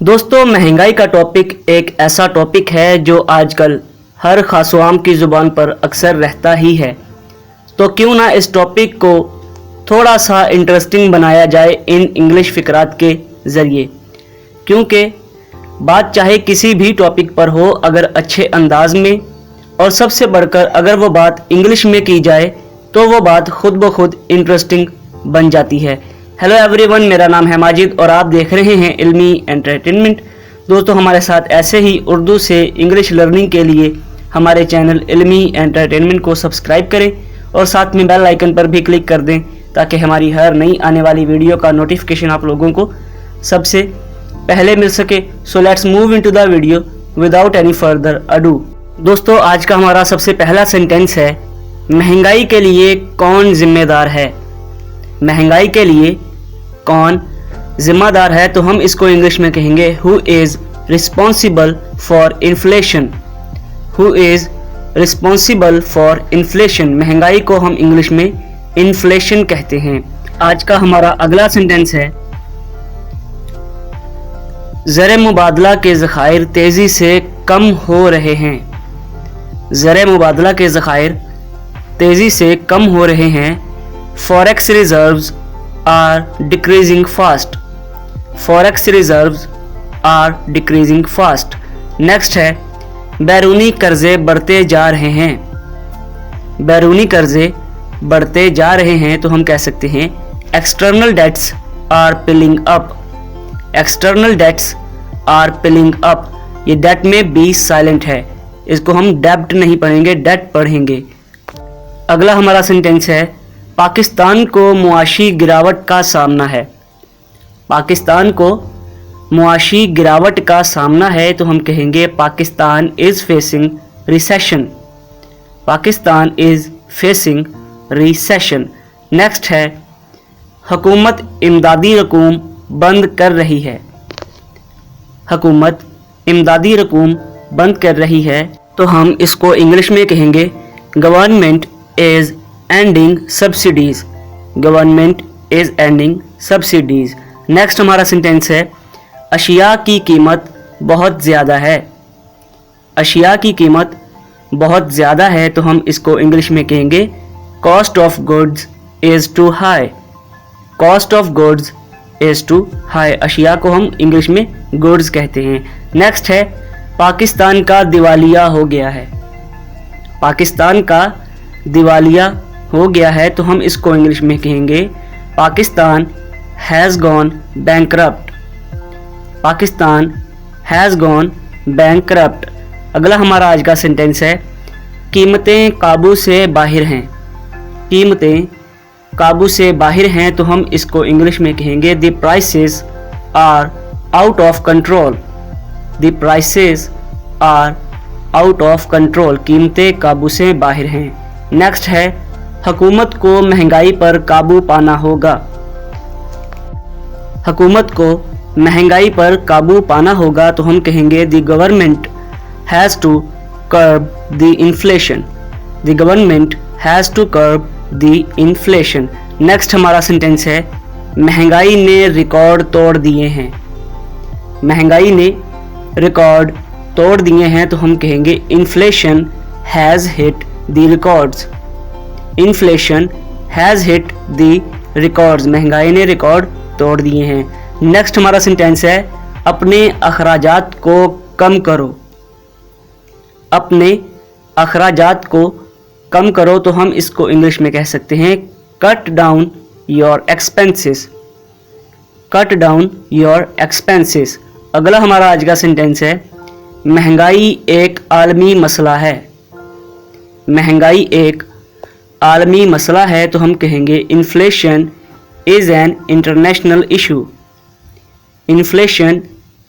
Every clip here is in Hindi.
दोस्तों, महंगाई का टॉपिक एक ऐसा टॉपिक है जो आजकल हर खासवाम की ज़ुबान पर अक्सर रहता ही है। तो क्यों ना इस टॉपिक को थोड़ा सा इंटरेस्टिंग बनाया जाए इन इंग्लिश फ़िक्रात के ज़रिए, क्योंकि बात चाहे किसी भी टॉपिक पर हो, अगर अच्छे अंदाज में और सबसे बढ़कर अगर वो बात इंग्लिश में की जाए तो वो बात खुद ब खुद इंटरेस्टिंग बन जाती है। हेलो एवरीवन, मेरा नाम है माजिद और आप देख रहे हैं इल्मी एंटरटेनमेंट। दोस्तों, हमारे साथ ऐसे ही उर्दू से इंग्लिश लर्निंग के लिए हमारे चैनल इल्मी एंटरटेनमेंट को सब्सक्राइब करें और साथ में बेल आइकन पर भी क्लिक कर दें ताकि हमारी हर नई आने वाली वीडियो का नोटिफिकेशन आप लोगों को सबसे पहले मिल सके। So let's move into the video without any further ado. दोस्तों, आज का हमारा सबसे पहला सेंटेंस है, महंगाई के लिए कौन जिम्मेदार है। महंगाई के लिए कौन जिम्मेदार है, तो हम इसको इंग्लिश में कहेंगे who is responsible for inflation. Who is responsible for inflation. महंगाई को हम इंग्लिश में इन्फ्लेशन कहते हैं। आज का हमारा अगला सेंटेंस है, ज़र मुबादला के ज़खायर तेज़ी से कम हो रहे हैं। ज़र मुबादला के ज़खायर तेज़ी से कम हो रहे हैं। Forex reserves are decreasing fast. Forex reserves are decreasing fast. Next है, बैरूनी कर्जे बढ़ते जा रहे हैं। बैरूनी कर्जे बढ़ते जा रहे हैं, तो हम कह सकते हैं external debts are piling up. External debts are piling up. ये डेट में बी साइलेंट है, इसको हम डेब्ट नहीं पढ़ेंगे, डेट पढ़ेंगे। अगला हमारा सेंटेंस है, पाकिस्तान को मुआशी गिरावट का सामना है। पाकिस्तान को मुआशी गिरावट का सामना है, तो हम कहेंगे Pakistan is facing recession. Pakistan is facing recession. Next है, हुकूमत इमदादी रकूम बंद कर रही है। हुकूमत इमदादी रकूम बंद कर रही है, तो हम इसको इंग्लिश में कहेंगे government is ending subsidies. Government is ending subsidies. Next हमारा सेंटेंस है, अशिया की कीमत बहुत ज़्यादा है। अशिया की कीमत बहुत ज़्यादा है, तो हम इसको इंग्लिश में कहेंगे cost of goods is too high. Cost of goods is too high. अशिया को हम इंग्लिश में गुड्स कहते हैं। नेक्स्ट है, पाकिस्तान का दिवालिया हो गया है। पाकिस्तान का दिवालिया हो गया है, तो हम इसको इंग्लिश में कहेंगे Pakistan has gone bankrupt. Pakistan has gone bankrupt. अगला हमारा आज का सेंटेंस है, कीमतें काबू से बाहर हैं। कीमतें काबू से बाहर हैं, तो हम इसको इंग्लिश में कहेंगे the prices are out of control. The prices are out of control. कीमतें काबू से बाहर हैं। नेक्स्ट है, हुकूमत को महंगाई पर काबू पाना होगा। हुकूमत को महंगाई पर काबू पाना होगा, तो हम कहेंगे the government has to curb the inflation. The government has to curb the inflation. Next हमारा सेंटेंस है, महंगाई ने रिकॉर्ड तोड़ दिए हैं। महंगाई ने रिकॉर्ड तोड़ दिए हैं, तो हम कहेंगे inflation has hit the records. Inflation has hit the records. महंगाई ने रिकॉर्ड तोड़ दिए हैं। नेक्स्ट हमारा सेंटेंस है, अपने अखराजात को कम करो। अपने अखराजात को कम करो, तो हम इसको इंग्लिश में कह सकते हैं cut down your expenses. Cut down your expenses. अगला हमारा आज का सेंटेंस है, महंगाई एक आलमी मसला है। महंगाई एक आलमी मसला है, तो हम कहेंगे inflation is an international issue. Inflation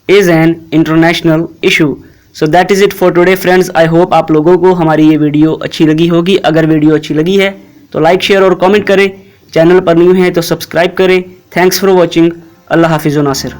is an international issue. So that is it for today friends. I hope आप लोगों को हमारी ये वीडियो अच्छी लगी होगी। अगर वीडियो अच्छी लगी है तो लाइक, शेयर और कमेंट करें। चैनल पर न्यू हैं तो सब्सक्राइब करें। Thanks for watching. अल्लाह हाफिज़ नासिर।